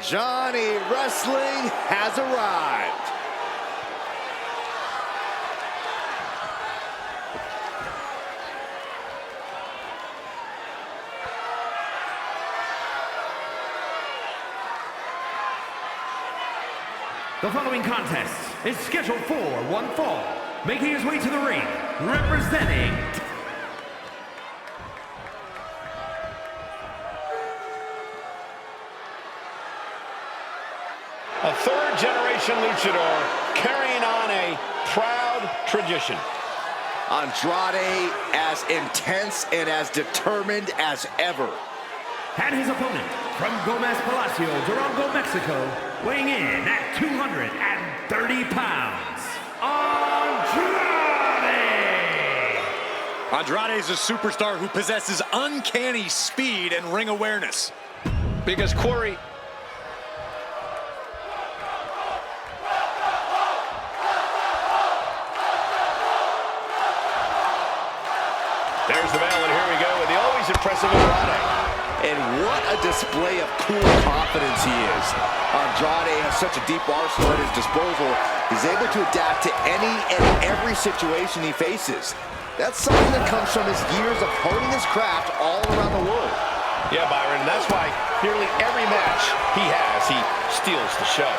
Johnny Wrestling has arrived. The following contest is scheduled for one fall. Making his way to the ring, representing a third-generation luchador carrying on a proud tradition. Andrade as intense and as determined as ever. and his opponent from Gomez Palacio, Durango, Mexico, weighing in at 230 pounds, Andrade! Andrade is a superstar who possesses uncanny speed and ring awareness. Because Corey, there's the bell, and here we go with the always impressive Andrade. And what a display of cool confidence he is. Andrade has such a deep arsenal at his disposal. He's able to adapt to any and every situation he faces. That's something that comes from his years of honing his craft all around the world. Yeah, Byron, that's why nearly every match he has, he steals the show.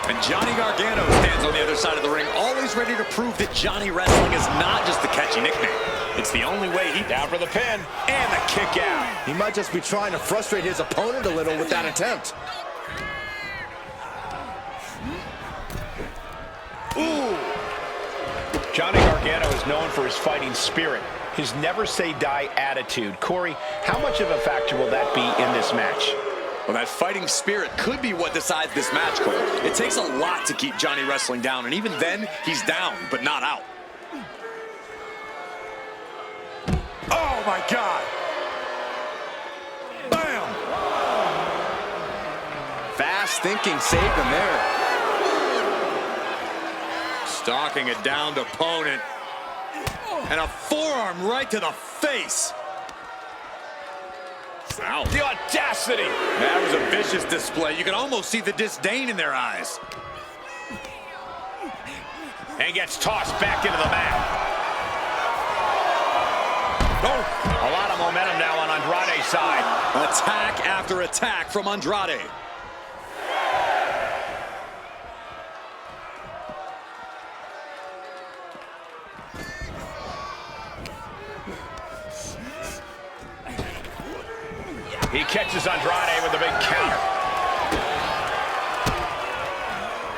And Johnny Gargano stands on the other side of the ring, always ready to prove that Johnny Wrestling is not just a catchy nickname. It's the only way he... Down for the pin, and the kick out. He might just be trying to frustrate his opponent a little with that attempt. Ooh! Johnny Gargano is known for his fighting spirit, his never-say-die attitude. Corey, how much of a factor will that be in this match? Well, that fighting spirit could be what decides this match, Cole. It takes a lot to keep Johnny Wrestling down, and even then, he's down, but not out. Oh, my God. Bam! Fast thinking saved him there. Stalking a downed opponent. And a forearm right to the face. Ow. The audacity! That was a vicious display. You can almost see the disdain in their eyes. And gets tossed back into the mat. Oh, a lot of momentum now on Andrade's side. Attack after attack from Andrade. He catches Andrade with a big counter.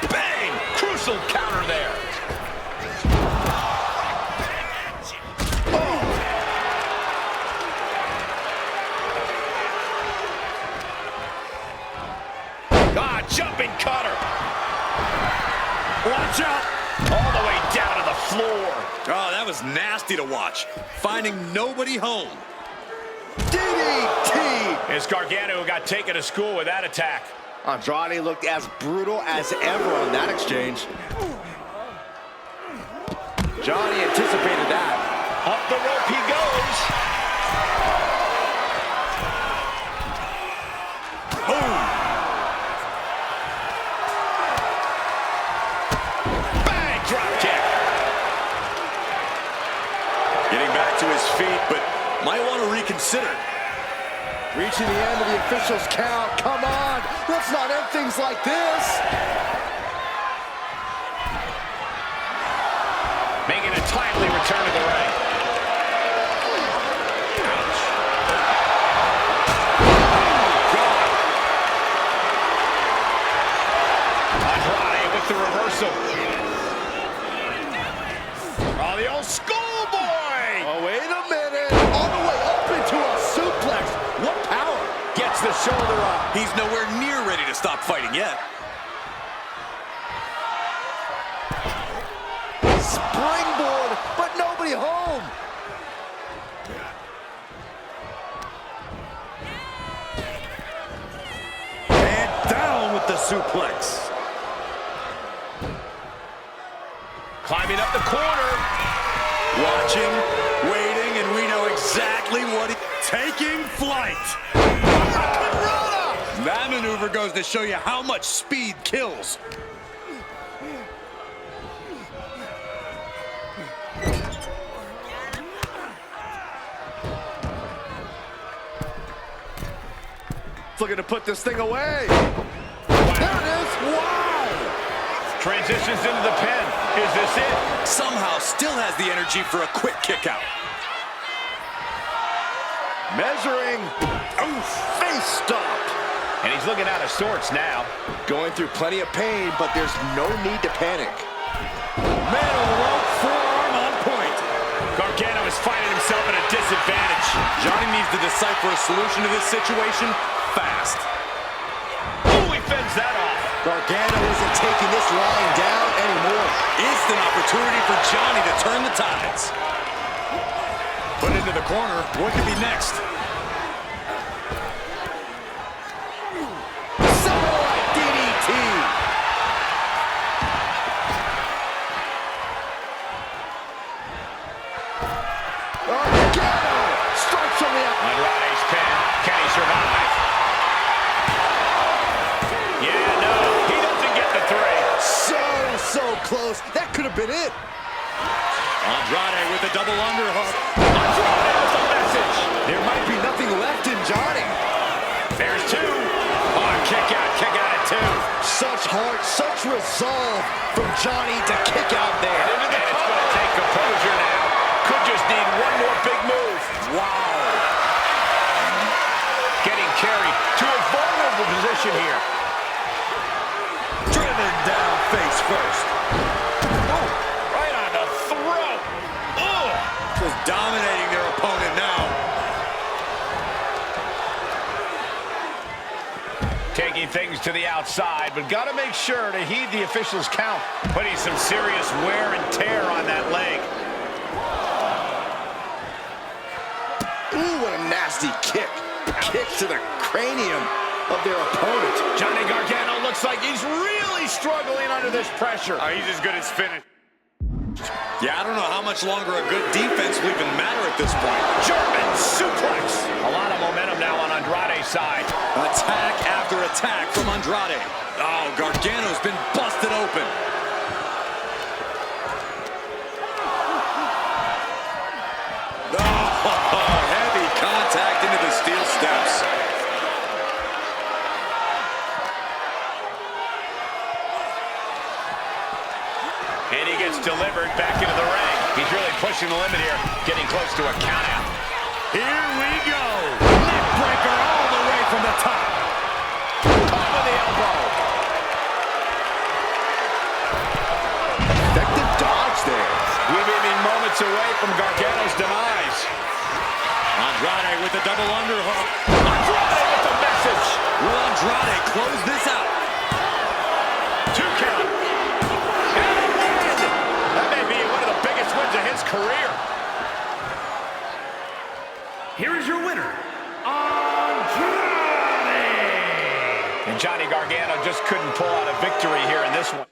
Bang! Crucial counter there. Oh. Ah, jumping cutter. Watch out. All the way down to the floor. Oh, that was nasty to watch. Finding nobody home. DDT! It's Gargano who got taken to school with that attack. Andrade looked as brutal as ever on that exchange. Johnny anticipated that. Up the rope he goes. Boom! Bang! Drop kick. Getting back to his feet, but might want to reconsider. Reaching the end of the official's count. Come on, let's not end things like this. Making a timely return to the ring. Ouch. Andrade with the reversal. Oh, the old schoolboy. Oh, wait a minute. All the way up into a suplex. What power? Gets the shoulder up. He's nowhere near ready to stop fighting yet. Springboard, but nobody home. And down with the suplex. Climbing up the corner. Watching, waiting, and we know exactly what he's taking flight. That maneuver goes to show you how much speed kills. Looking to put this thing away. There it is. Wow. Transitions into the pin. Is this it? Somehow still has the energy for a quick kick out. Measuring. Oof. Face stop. And he's looking out of sorts now. Going through plenty of pain, but there's no need to panic. Metal rope forearm on point. Gargano is finding himself at a disadvantage. Johnny needs to decipher a solution to this situation fast. Oh, he fends that off. Gargano isn't taking this line down anymore. Instant opportunity for Johnny to turn the tides. Put into the corner. What could be next? Saori DDT. Gargano strikes from the up. Andrade's pin. Can he survive? Yeah, no. He doesn't get the three. So close. That could have been it. Andrade with a double underhook. Andrade with a message. There might be nothing left in Johnny. There's two. Oh, kick out at two. Such heart, such resolve from Johnny to kick out there. And it's going to take composure now. Could just need one more big move. Wow. Getting carried to a vulnerable position here. Driven down face first. Oh, right on the throat. Oh. Just dominating their opponent now. Taking things to the outside, but got to make sure to heed the officials' count. Putting some serious wear and tear on that leg. Ooh, what a nasty kick. Kick to the cranium of their opponent. Johnny Gargano looks like he's really struggling under this pressure. He's as good as finished. Yeah, I don't know how much longer a good defense will even matter at this point. German suplex. A lot of momentum now on Andrade's side. Attack after attack from Andrade. Oh, Gargano's been busted open. Oh, heavy contact into the steel steps. And he gets delivered back into the ring. He's really pushing the limit here, getting close to a countout. Here we go. Neck breaker all the way from the top. Top of the elbow. Effective dodge there. We may be moments away from Gargano's demise. Andrade with the double underhook. Andrade with the message. Will Andrade close this out? 2 count. And a win. That may be one of the biggest wins of his career. Here is your winner, Andrade. And Johnny Gargano just couldn't pull out a victory here in this one.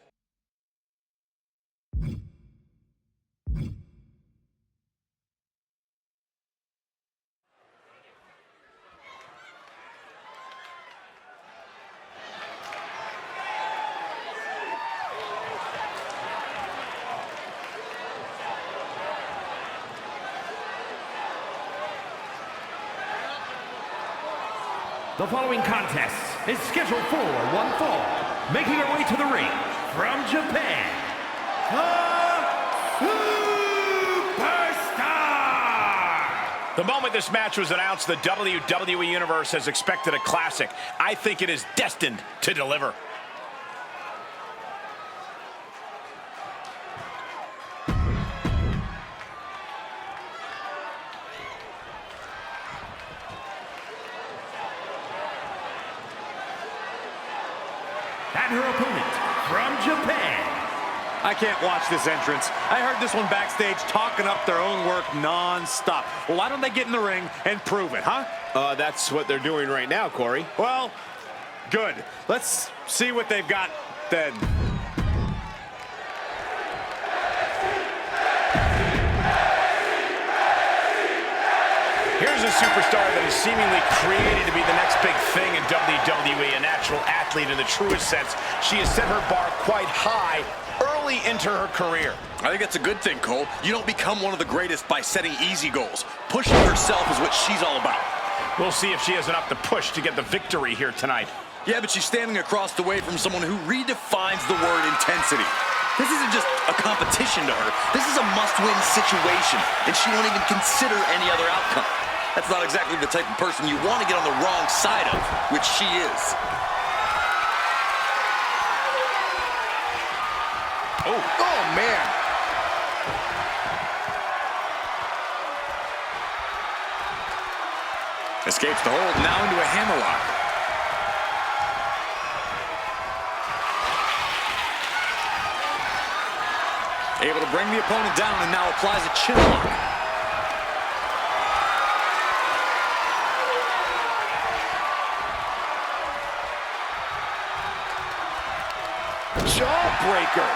The following contest is scheduled for one fall. Making her way to the ring from Japan, the Superstar! The moment this match was announced, the WWE Universe has expected a classic. I think it is destined to deliver. And her opponent from Japan. I can't watch this entrance. I heard this one backstage talking up their own work non-stop. Well, why don't they get in the ring and prove it, huh? That's what they're doing right now, Corey. Well, good. Let's see what they've got then. Here's a superstar that is seemingly created to be the next big thing in WWE, a natural athlete in the truest sense. She has set her bar quite high early into her career. I think that's a good thing, Cole. You don't become one of the greatest by setting easy goals. Pushing herself is what she's all about. We'll see if she has enough to push to get the victory here tonight. Yeah, but she's standing across the way from someone who redefines the word intensity. This isn't just a competition to her. This is a must-win situation, and she won't even consider any other outcome. That's not exactly the type of person you want to get on the wrong side of, which she is. Oh, man. Escapes the hold, now into a hammerlock. Able to bring the opponent down and now applies a chin lock. Jawbreaker.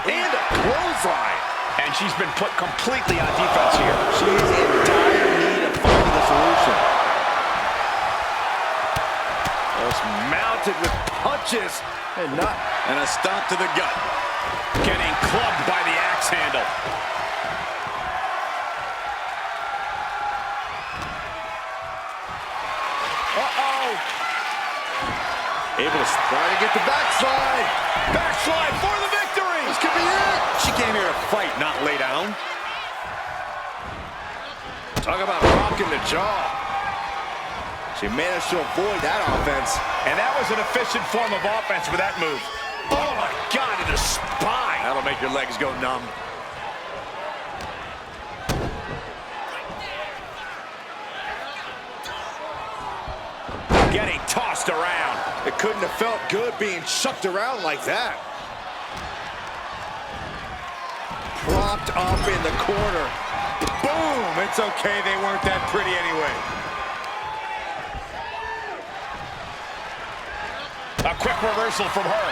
And a clothesline. And she's been put completely on defense here. She is in dire need of finding a solution. Just mounted with punches and not. And a stomp to the gut. Getting clubbed by the axe handle. Able to try to get the backslide. Backslide for the victory. This could be it. She came here to fight, not lay down. Talk about rocking the jaw. She managed to avoid that offense. And that was an efficient form of offense with that move. Oh my God, in the spine. That'll make your legs go numb. Getting tossed around. It couldn't have felt good being chucked around like that. Propped up in the corner. Boom! It's okay, they weren't that pretty anyway. A quick reversal from her.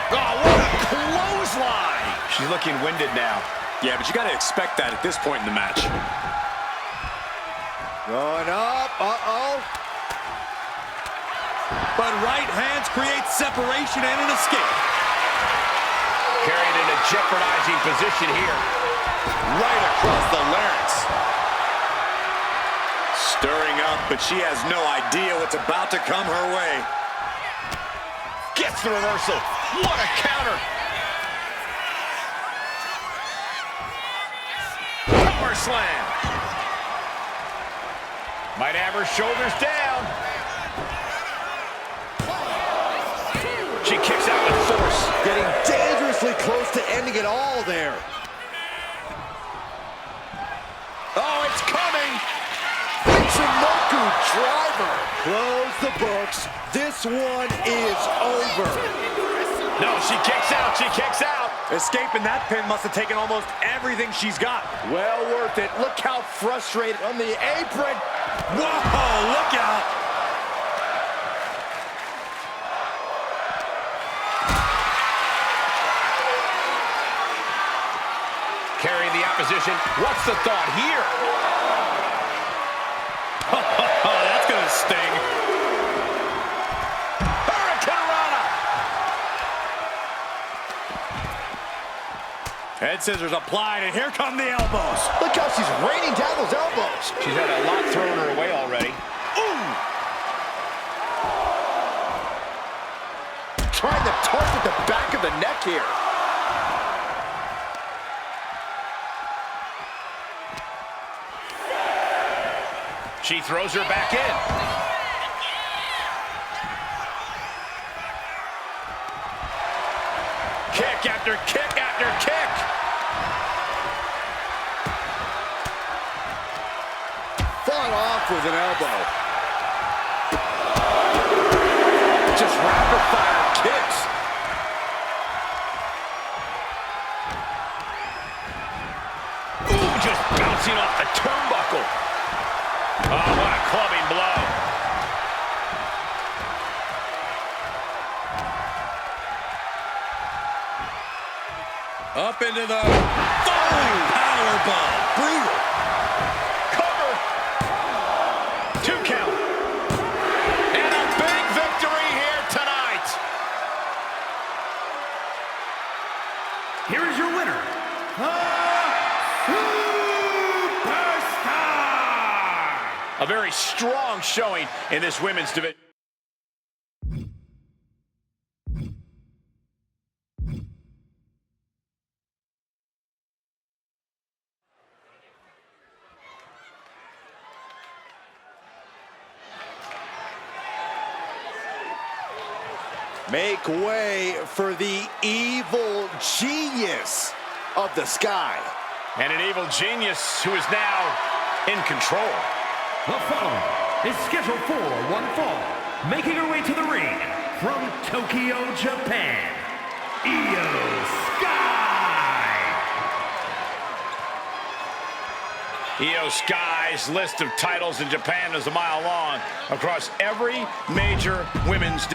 Oh, what a clothesline! She's looking winded now. Yeah, but you got to expect that at this point in the match. Going up. But right hands create separation and an escape. Carried in a jeopardizing position here. Right across the larynx. Stirring up, but she has no idea what's about to come her way. Gets the reversal. What a counter. Power slam. Might have her shoulders down. She kicks out with force. Getting dangerously close to ending it all there. Oh, it's coming. Michinoku driver. Close the books. This one is over. No, she kicks out. She kicks out. Escaping that pin must have taken almost everything she's got. Well worth it. Look how frustrated on the apron. Whoa, look out. Carrying the opposition. What's the thought here? Oh, that's gonna sting. Hurricanrana. Head scissors applied, and here come the elbows. Look how she's raining down those elbows. She's had a lot thrown her way already. Ooh. Trying to target the back of the neck here. She throws her back in. Kick after kick after kick. Fought off with an elbow. Just rapid fire kicks. Ooh, just bouncing off the turnbuckle. Oh, what a clubbing blow. Up into the... Powerbomb. Brutal. Cover. 2 count. And a big victory here tonight. Here is your winner, the Superstar! A very strong showing in this women's division. Make way for the evil genius of the sky. And an evil genius who is now in control. The following is scheduled for one fall, making her way to the ring from Tokyo, Japan, Io Sky! Io Sky's list of titles in Japan is a mile long across every major women's division.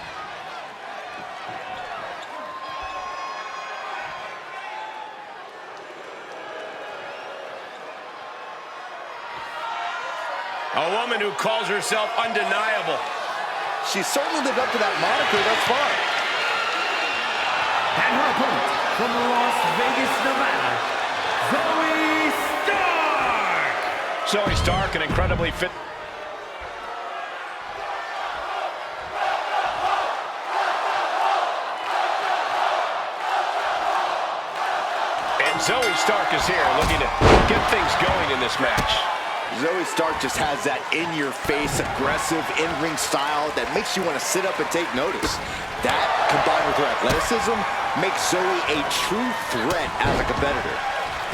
A woman who calls herself undeniable. She certainly lived up to that moniker thus far. And her opponent from Las Vegas, Nevada, Zoey Stark! Zoey Stark, an incredibly fit. And Zoey Stark is here looking to get things going in this match. Zoey Stark just has that in-your-face, aggressive, in-ring style that makes you want to sit up and take notice. That, combined with her athleticism, makes Zoey a true threat as a competitor.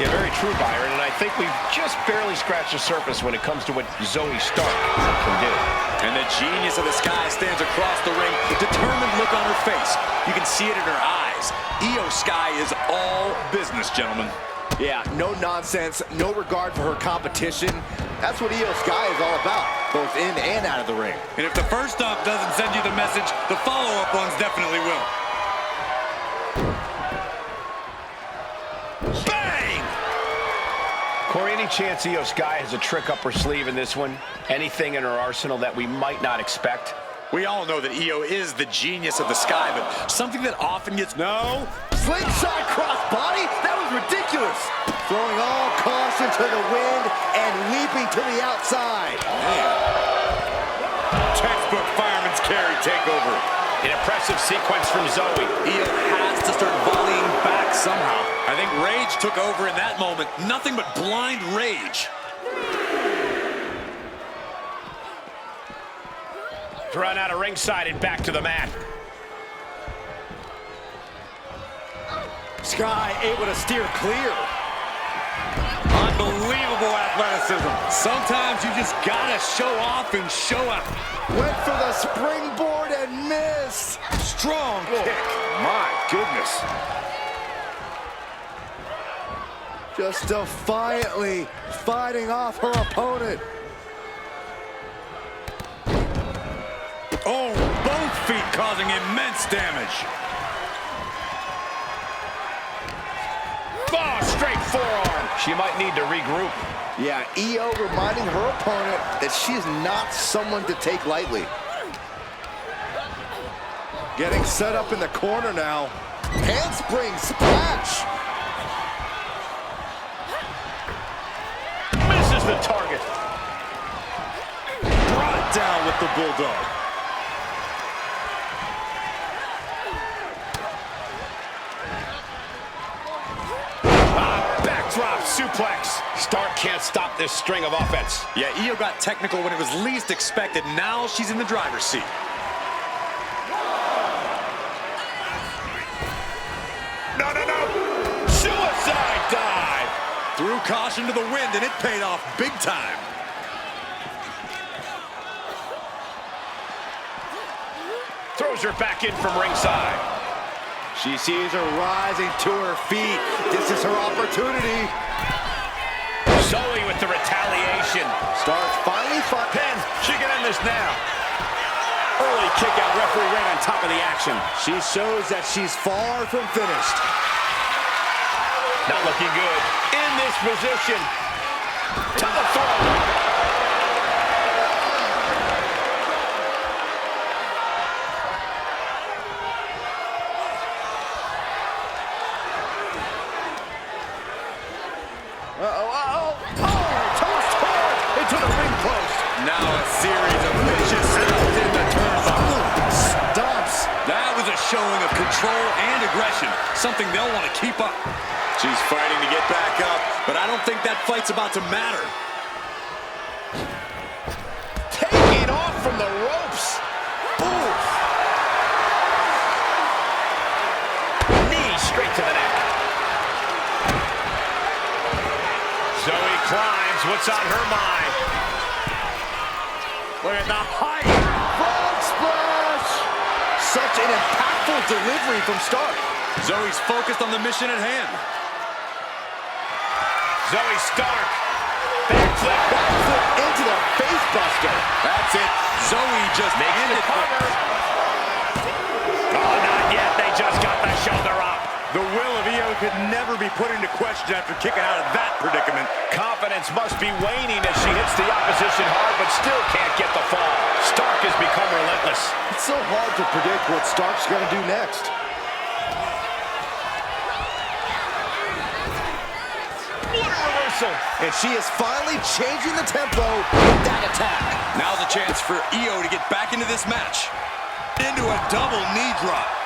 Yeah, very true, Byron, and I think we've just barely scratched the surface when it comes to what Zoey Stark can do. And the genius of the Sky stands across the ring, determined look on her face. You can see it in her eyes. Io Sky is all business, gentlemen. Yeah, no nonsense, no regard for her competition. That's what Io Sky is all about, both in and out of the ring. And if the first stop doesn't send you the message, the follow-up ones definitely will. Bang! Corey, any chance Io Sky has a trick up her sleeve in this one? Anything in her arsenal that we might not expect? We all know that Io is the genius of the Sky, but something that often gets... No, slingshot crossbody? That was ridiculous. Throwing all caution to the wind and leaping to the outside. Man. Textbook fireman's carry takeover. An impressive sequence from Zoey. Io has to start volleying back somehow. I think rage took over in that moment. Nothing but blind rage. Run out of ringside and back to the mat. Sky able to steer clear. Unbelievable athleticism. Sometimes you just gotta show off and show out. Went for the springboard and missed. Strong kick. My goodness. Just defiantly fighting off her opponent. Oh, both feet causing immense damage. Oh, straight forearm. She might need to regroup. Yeah, Io reminding her opponent that she is not someone to take lightly. Getting set up in the corner now. Handspring splash. Misses the target. Brought down with the Bulldog. Backdrop suplex. Stark can't stop this string of offense. Yeah, Io got technical when it was least expected. Now she's in the driver's seat. No. Suicide dive. Threw caution to the wind, and it paid off big time. Throws her back in from ringside. She sees her rising to her feet. This is her opportunity. Zoey with the retaliation. Stark finally Pin. She can end this now. Early kick out. Referee right on top of the action. She shows that she's far from finished. Not looking good. In this position. To the throat. Into the ring post. Now a series of vicious stomps in the turnbuckle. Stomps. That was a showing of control and aggression, something they'll want to keep up. She's fighting to get back up, but I don't think that fight's about to matter. Taking off from the ropes. Oof. Knee straight to the neck. Zoey climbs. What's on her mind? Look at the height. Frog splash. Such an impactful delivery from Stark. Zoey's focused on the mission at hand. Zoey Stark. Backflip into the face buster. That's it. Zoey just makes the cover. Oh, not yet. They just got the shoulder up. The will of Io could never be put into question after kicking out of that predicament. Confidence must be waning as she hits the opposition hard, but still can't get the fall. Stark has become relentless. It's so hard to predict what Stark's going to do next. What a reversal. And she is finally changing the tempo with that attack. Now's a chance for Io to get back into this match. Into a double knee drop.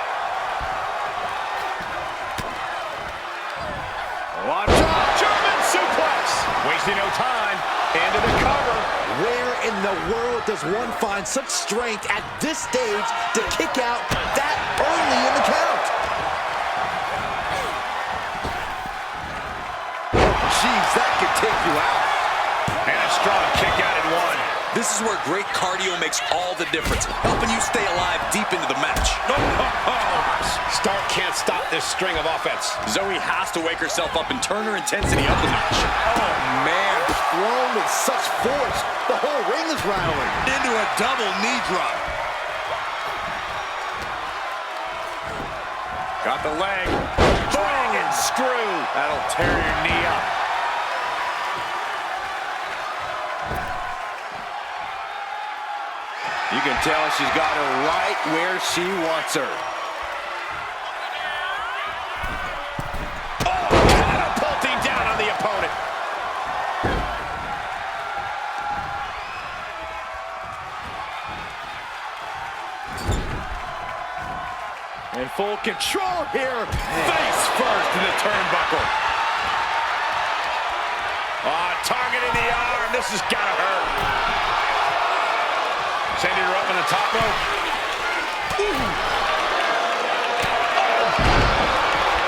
Watch out. German suplex. Wasting no time. Into the cover. Where in the world does one find such strength at this stage to kick out that early in the count? Oh, jeez, that could take you out. And a strong kick out at one. This is where great cardio makes all the difference, helping you stay alive deep into the match. Stark can't stop this string of offense. Zoey has to wake herself up and turn her intensity up a notch. Oh, man, thrown with such force. The whole ring is rattling. Into a double knee drop. Got the leg. Dragon screw. That'll tear your knee up. You can tell she's got her right where she wants her. Oh, catapulting down on the opponent. In full control here. Face first in the turnbuckle. Targeting the arm. This has got to hurt. Sending her up in the top rope.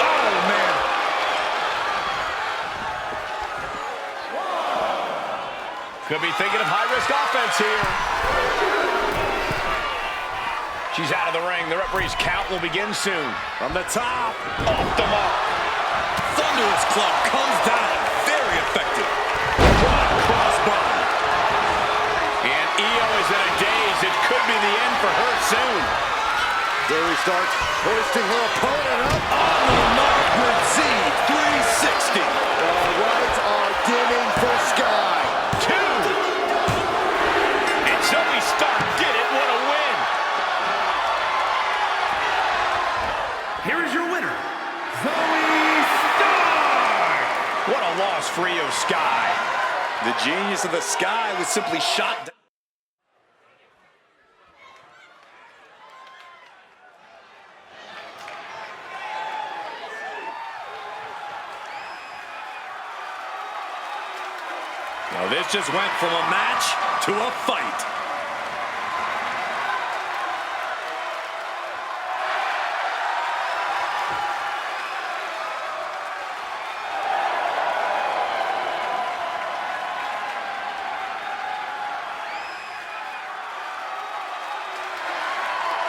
Oh, man. Could be thinking of high-risk offense here. She's out of the ring. The referee's count will begin soon. From the top. Off the mark. Thunderous club comes down. Very effective. Crossbone. And Io is in a daze. It could be the end for her soon. Zoey Stark hoisting her opponent up. On the mark with Z360. The lights are dimming for Sky. 2. And Zoey Stark did it. What a win. Here is your winner, Zoey Stark. What a loss for Io Sky. The genius of the Sky was simply shot down. Now this just went from a match to a fight.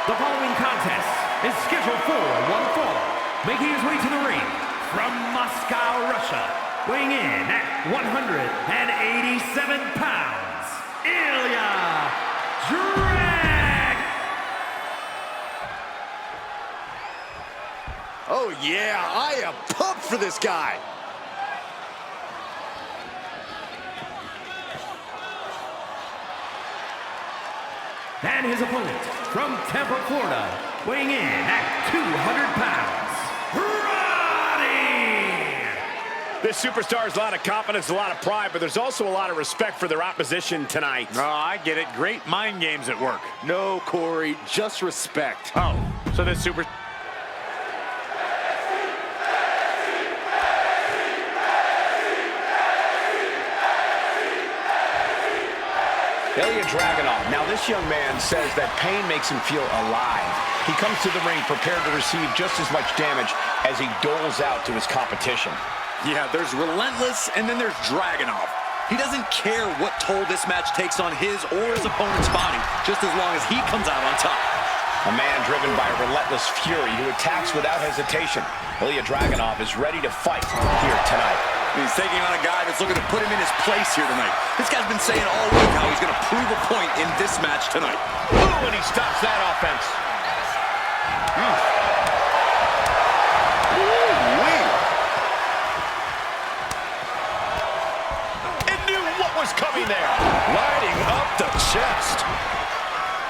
The following contest is scheduled for one fall, making his way to the ring from Moscow, Russia, weighing in at 187 pounds, Ilja Dragunov. Oh, yeah, I am pumped for this guy. And his opponent from Tampa, Florida, weighing in at 200 pounds, Roddy! This superstar has a lot of confidence, a lot of pride, but there's also a lot of respect for their opposition tonight. Oh, I get it. Great mind games at work. No, Corey, just respect. Oh, so this super... Ilja Dragunov. Now, this young man says that pain makes him feel alive. He comes to the ring prepared to receive just as much damage as he doles out to his competition. Yeah, there's Relentless, and then there's Dragunov. He doesn't care what toll this match takes on his or his opponent's body, just as long as he comes out on top. A man driven by a relentless fury who attacks without hesitation. Ilja Dragunov is ready to fight here tonight. He's taking on a guy that's looking to put him in his place here tonight. This guy's been saying all week how he's going to prove a point in this match tonight. Ooh, and he stops that offense. And knew what was coming there. Lighting up the chest.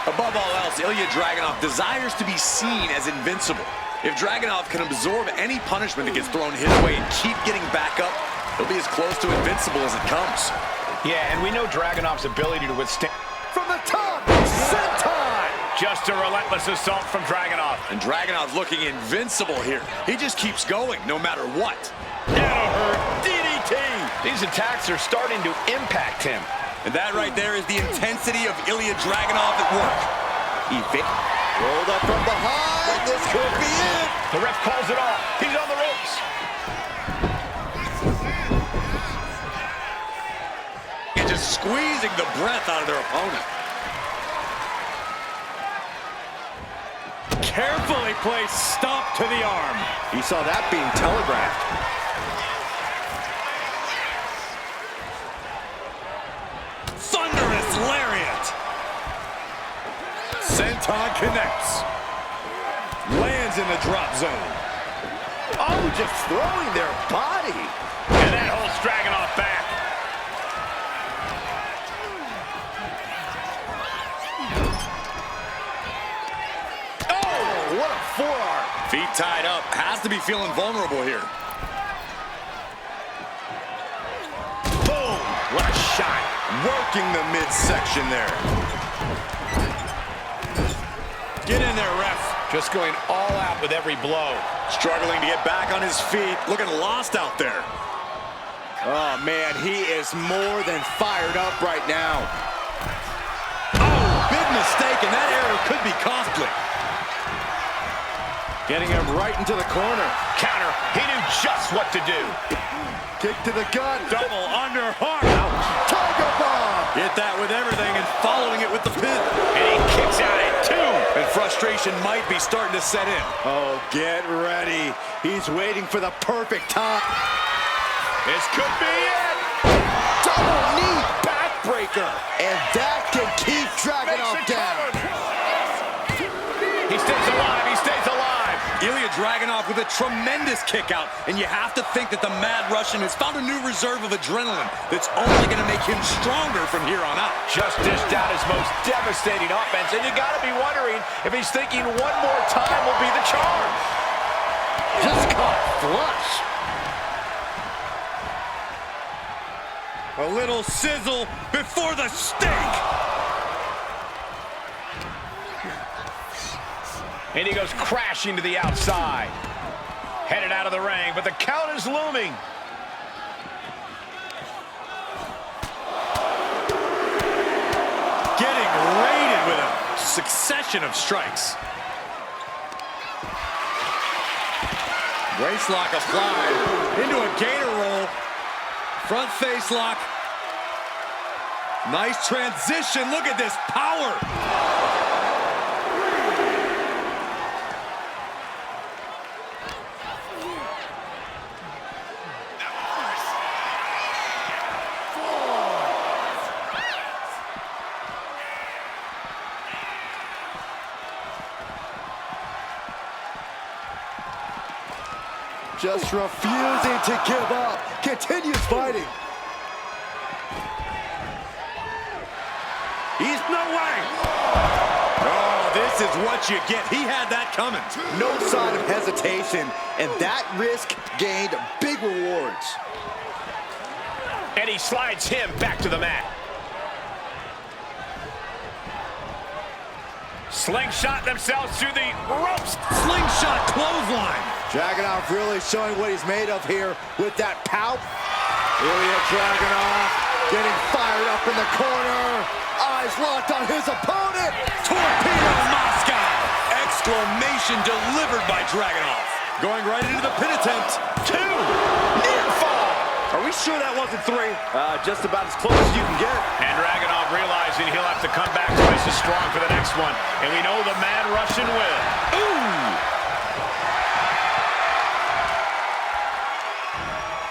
Above all else, Ilja Dragunov desires to be seen as invincible. If Dragunov can absorb any punishment that gets thrown his way and keep getting back up, he'll be as close to invincible as it comes. Yeah, and we know Dragunov's ability to withstand... From the top, senton! Just a relentless assault from Dragunov. And Dragunov's looking invincible here. He just keeps going, no matter what. That'll hurt. DDT! These attacks are starting to impact him. And that right there is the intensity of Ilja Dragunov at work. Rolled up from behind. This could be it. The ref calls it off. He's on the ropes. And just squeezing the breath out of their opponent. Carefully placed stomp to the arm. He saw that being telegraphed. Thunderous lariat. Senton connects. Lands in the drop zone. Oh, just throwing their body. And that holds Dragunov back. Oh, what a forearm. Feet tied up. Has to be feeling vulnerable here. Boom! What a shot. Working the midsection there. Get in there, ref. Just going all out with every blow. Struggling to get back on his feet. Looking lost out there. Oh, man, he is more than fired up right now. Oh, big mistake, and that error could be costly. Getting him right into the corner. Counter. He knew just what to do. Kick to the gut. Double underhook. Tiger bomb. Hit that with everything and following it with the pin. And he kicks out at 2. And frustration might be starting to set in. Oh, get ready. He's waiting for the perfect time. This could be it. Double knee backbreaker. And that can keep Dragunov down. He stays alive. He stays alive. Ilja Dragunov with a tremendous kick out. And you have to think that the Mad Russian has found a new reserve of adrenaline that's only going to make him stronger from here on out. Just dished out his most devastating offense. And you got to be wondering if he's thinking one more time will be the charm. Just caught flush. A little sizzle before the steak. And he goes crashing to the outside. Headed out of the ring, but the count is looming. Getting raided with a succession of strikes. Waist lock applied. Into a gator roll. Front face lock. Nice transition. Look at this power. Just refusing to give up. Continues fighting. He's no way. This is what you get. He had that coming. No sign of hesitation, and that risk gained big rewards. And he slides him back to the mat. Slingshot themselves through the ropes. Slingshot clothesline. Dragunov really showing what he's made of here with that pout. Ilja Dragunov getting fired up in the corner. Eyes locked on his opponent. Torpedo Moscow! Exclamation delivered by Dragunov. Going right into the pin attempt. 2. Near fall. Are we sure that wasn't 3? Just about as close as you can get. And Dragunov realizing he'll have to come back twice as strong for the next one. And we know the Mad Russian will. Ooh!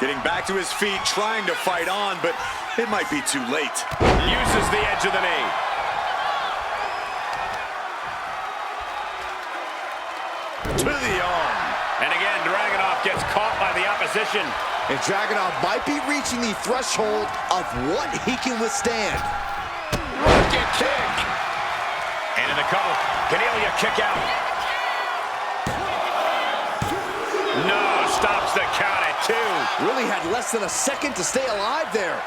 Getting back to his feet, trying to fight on, but it might be too late. Uses the edge of the knee. To the arm. And again, Dragunov gets caught by the opposition. And Dragunov might be reaching the threshold of what he can withstand. Rocket kick. And in the cover, can Ilja kick out? No, stops the count at 2. Really had less than a second to stay alive there.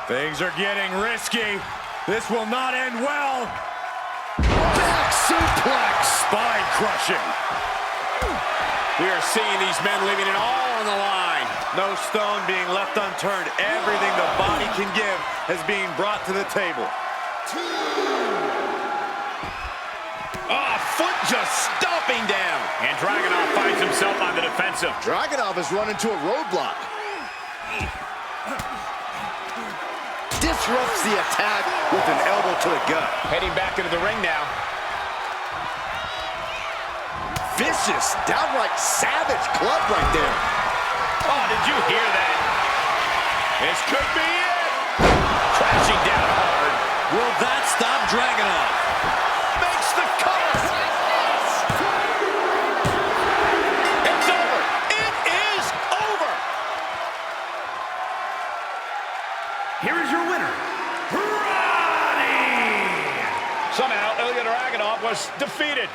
Things are getting risky. This will not end well. Back suplex. Spine crushing. We are seeing these men leaving it all on the line. No stone being left unturned. Everything the body can give is being brought to the table. Foot just stomping down. And Dragunov finds himself on the defensive. Dragunov has run into a roadblock. Disrupts the attack with an elbow to the gut. Heading back into the ring now. Vicious, downright savage club right there. Oh, did you hear that? This could be it. Crashing down hard. Will that stop Dragunov? Makes the cover. It's over. It is over. Here is your winner, Roddy! Somehow, Ilja Dragunov was defeated.